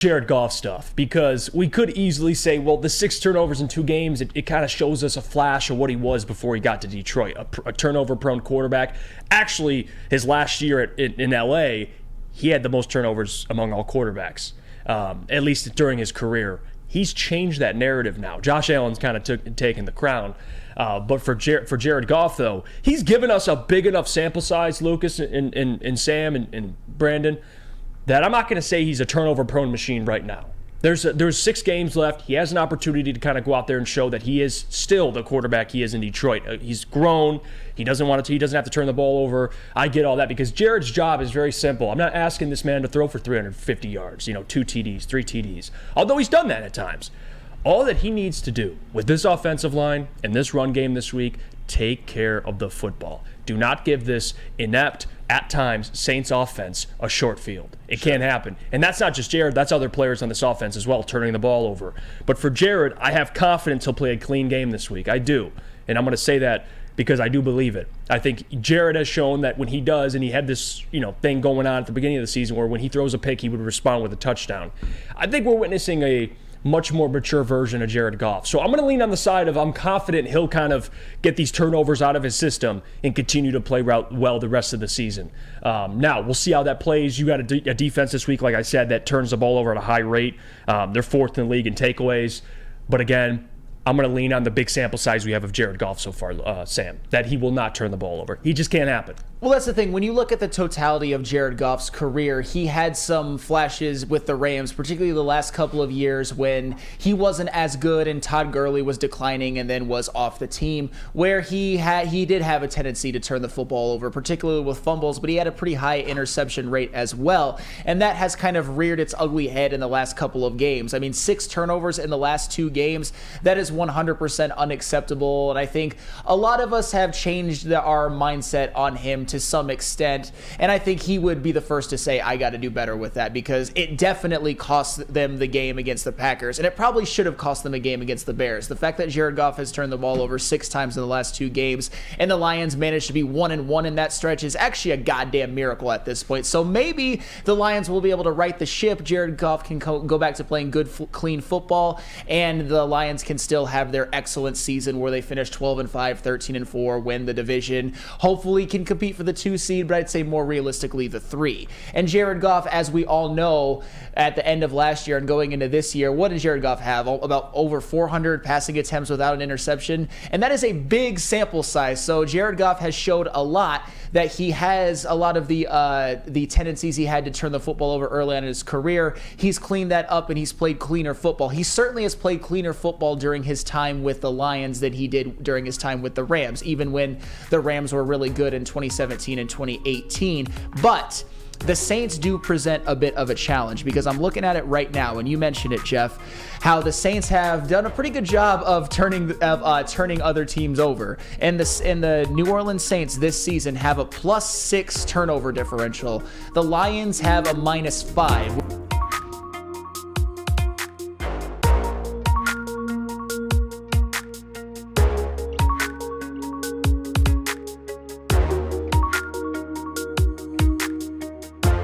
Jared Goff stuff, because we could easily say, well, the 6 turnovers in 2 games, it kind of shows us a flash of what he was before he got to Detroit, a turnover-prone quarterback. Actually, his last year in L.A., he had the most turnovers among all quarterbacks, at least during his career. He's changed that narrative now. Josh Allen's kind of taken the crown. But for Jared Goff, though, he's given us a big enough sample size, Lucas and Sam and Brandon, that I'm not going to say he's a turnover-prone machine right now. There's 6 games left. He has an opportunity to kind of go out there and show that he is still the quarterback he is in Detroit. He's grown. He doesn't have to turn the ball over. I get all that, because Jared's job is very simple. I'm not asking this man to throw for 350 yards, 2 TDs, 3 TDs, although he's done that at times. All that he needs to do with this offensive line and this run game this week, take care of the football. Do not give this inept, at times, Saints offense a short field. It can't happen. And that's not just Jared. That's other players on this offense as well, turning the ball over. But for Jared, I have confidence he'll play a clean game this week. I do. And I'm going to say that because I do believe it. I think Jared has shown that when he does, and he had this thing going on at the beginning of the season where when he throws a pick, he would respond with a touchdown. I think we're witnessing a much more mature version of Jared Goff. So I'm going to lean on the side of I'm confident he'll kind of get these turnovers out of his system and continue to play well the rest of the season. Now, we'll see how that plays. You got a defense this week, like I said, that turns the ball over at a high rate. They're 4th in the league in takeaways. But again, I'm going to lean on the big sample size we have of Jared Goff so far, Sam, that he will not turn the ball over. He just can't happen. Well, that's the thing. When you look at the totality of Jared Goff's career, he had some flashes with the Rams, particularly the last couple of years when he wasn't as good and Todd Gurley was declining and then was off the team, where he did have a tendency to turn the football over, particularly with fumbles, but he had a pretty high interception rate as well. And that has kind of reared its ugly head in the last couple of games. I mean, 6 turnovers in the last 2 games, that is 100% unacceptable. And I think a lot of us have changed our mindset on him to some extent, and I think he would be the first to say, I got to do better with that, because it definitely cost them the game against the Packers, and it probably should have cost them a game against the Bears. The fact that Jared Goff has turned the ball over 6 times in the last 2 games, and the Lions managed to be 1-1 in that stretch, is actually a goddamn miracle at this point. So maybe the Lions will be able to right the ship. Jared Goff can go back to playing good, clean football, and the Lions can still have their excellent season where they finish 12-5, 13-4, win the division, hopefully can compete for the 2 seed, but I'd say more realistically the 3. And Jared Goff, as we all know, at the end of last year and going into this year, what did Jared Goff have? About over 400 passing attempts without an interception, and that is a big sample size. So Jared Goff has showed a lot that he has a lot of the tendencies he had to turn the football over early on in his career. He's cleaned that up and he's played cleaner football. He certainly has played cleaner football during his time with the Lions than he did during his time with the Rams, even when the Rams were really good in 2017 and 2018. But the Saints do present a bit of a challenge, because I'm looking at it right now, and you mentioned it, Jeff, how the Saints have done a pretty good job of turning other teams over. And the New Orleans Saints this season have a +6 turnover differential. The Lions have a -5.